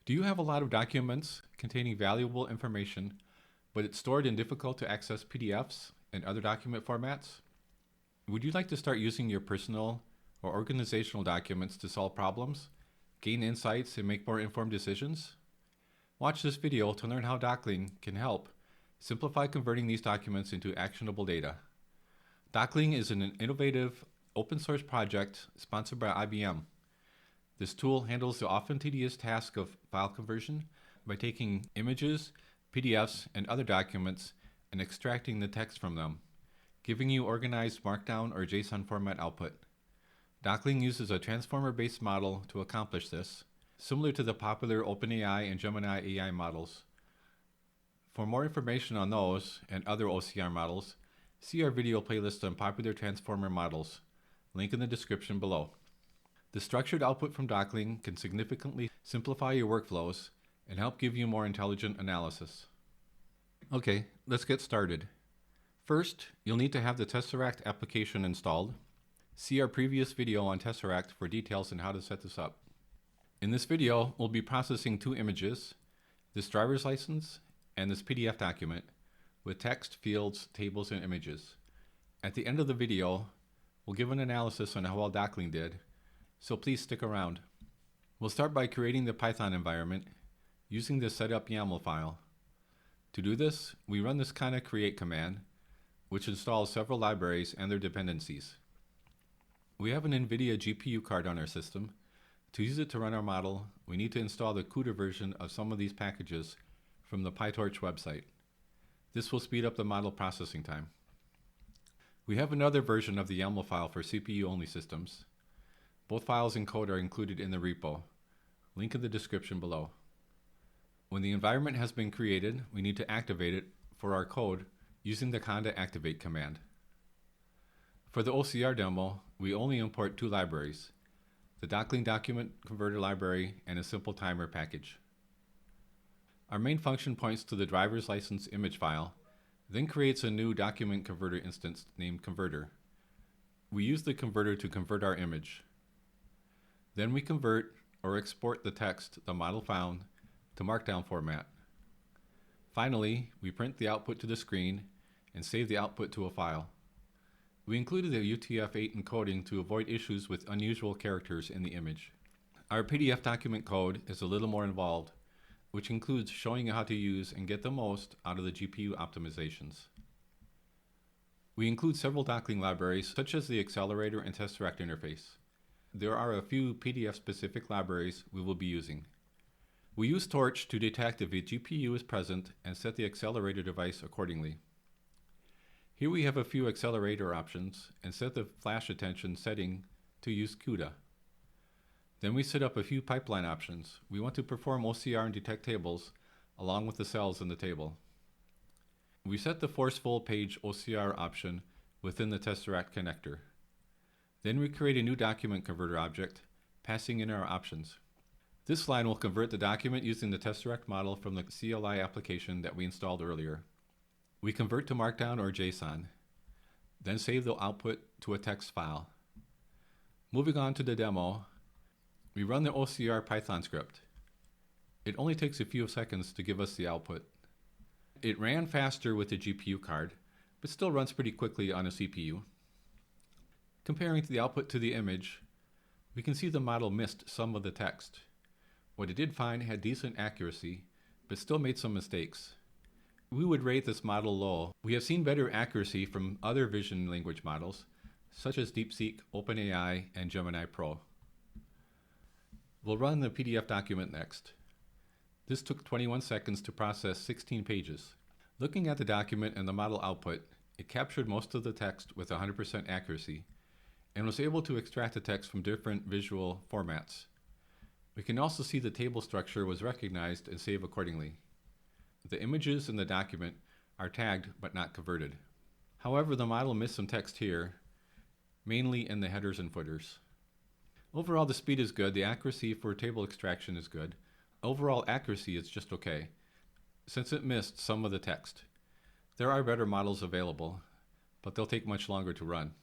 Do you have a lot of documents containing valuable information, but it's stored in difficult to access PDFs and other document formats? Would you like to start using your personal or organizational documents to solve problems, gain insights, and make more informed decisions? Watch this video to learn how Docling can help simplify converting these documents into actionable data. Docling is an innovative open source project sponsored by IBM. This tool handles the often tedious task of file conversion by taking images, PDFs, and other documents and extracting the text from them, giving you organized Markdown or JSON format output. Docling uses a transformer-based model to accomplish this, similar to the popular OpenAI and Gemini AI models. For more information on those and other OCR models, see our video playlist on popular transformer models, link in the description below. The structured output from Docling can significantly simplify your workflows and help give you more intelligent analysis. Okay, let's get started. First, you'll need to have the Tesseract application installed. See our previous video on Tesseract for details on how to set this up. In this video, we'll be processing two images, this driver's license and this PDF document, with text, fields, tables, and images. At the end of the video, we'll give an analysis on how well Docling did, so please stick around. We'll start by creating the Python environment using the setup YAML file. To do this, we run this kind of create command, which installs several libraries and their dependencies. We have an NVIDIA GPU card on our system. To use it to run our model, we need to install the CUDA version of some of these packages from the PyTorch website. This will speed up the model processing time. We have another version of the YAML file for CPU-only systems. Both files and code are included in the repo. Link in the description below. When the environment has been created, we need to activate it for our code using the conda activate command. For the OCR demo, we only import two libraries, the Docling document converter library and a simple timer package. Our main function points to the driver's license image file, then creates a new document converter instance named converter. We use the converter to convert our image. Then we convert or export the text the model found to Markdown format. Finally, we print the output to the screen and save the output to a file. We included a UTF-8 encoding to avoid issues with unusual characters in the image. Our PDF document code is a little more involved, which includes showing you how to use and get the most out of the GPU optimizations. We include several Docling libraries, such as the accelerator and Tesseract interface. There are a few PDF-specific libraries we will be using. We use Torch to detect if a GPU is present and set the accelerator device accordingly. Here we have a few accelerator options and set the flash attention setting to use CUDA. Then we set up a few pipeline options. We want to perform OCR and detect tables along with the cells in the table. We set the force full page OCR option within the Tesseract connector. Then we create a new document converter object, passing in our options. This line will convert the document using the Tesseract model from the CLI application that we installed earlier. We convert to Markdown or JSON, then save the output to a text file. Moving on to the demo, we run the OCR Python script. It only takes a few seconds to give us the output. It ran faster with the GPU card, but still runs pretty quickly on a CPU. Comparing the output to the image, we can see the model missed some of the text. What it did find had decent accuracy, but still made some mistakes. We would rate this model low. We have seen better accuracy from other vision language models, such as DeepSeek, OpenAI, and Gemini Pro. We'll run the PDF document next. This took 21 seconds to process 16 pages. Looking at the document and the model output, it captured most of the text with 100% accuracy, and was able to extract the text from different visual formats. We can also see the table structure was recognized and saved accordingly. The images in the document are tagged but not converted. However, the model missed some text here, mainly in the headers and footers. Overall, the speed is good. The accuracy for table extraction is good. Overall accuracy is just okay, since it missed some of the text. There are better models available, but they'll take much longer to run.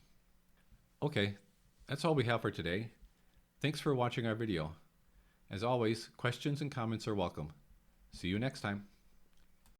Okay, that's all we have for today. Thanks for watching our video. As always, questions and comments are welcome. See you next time.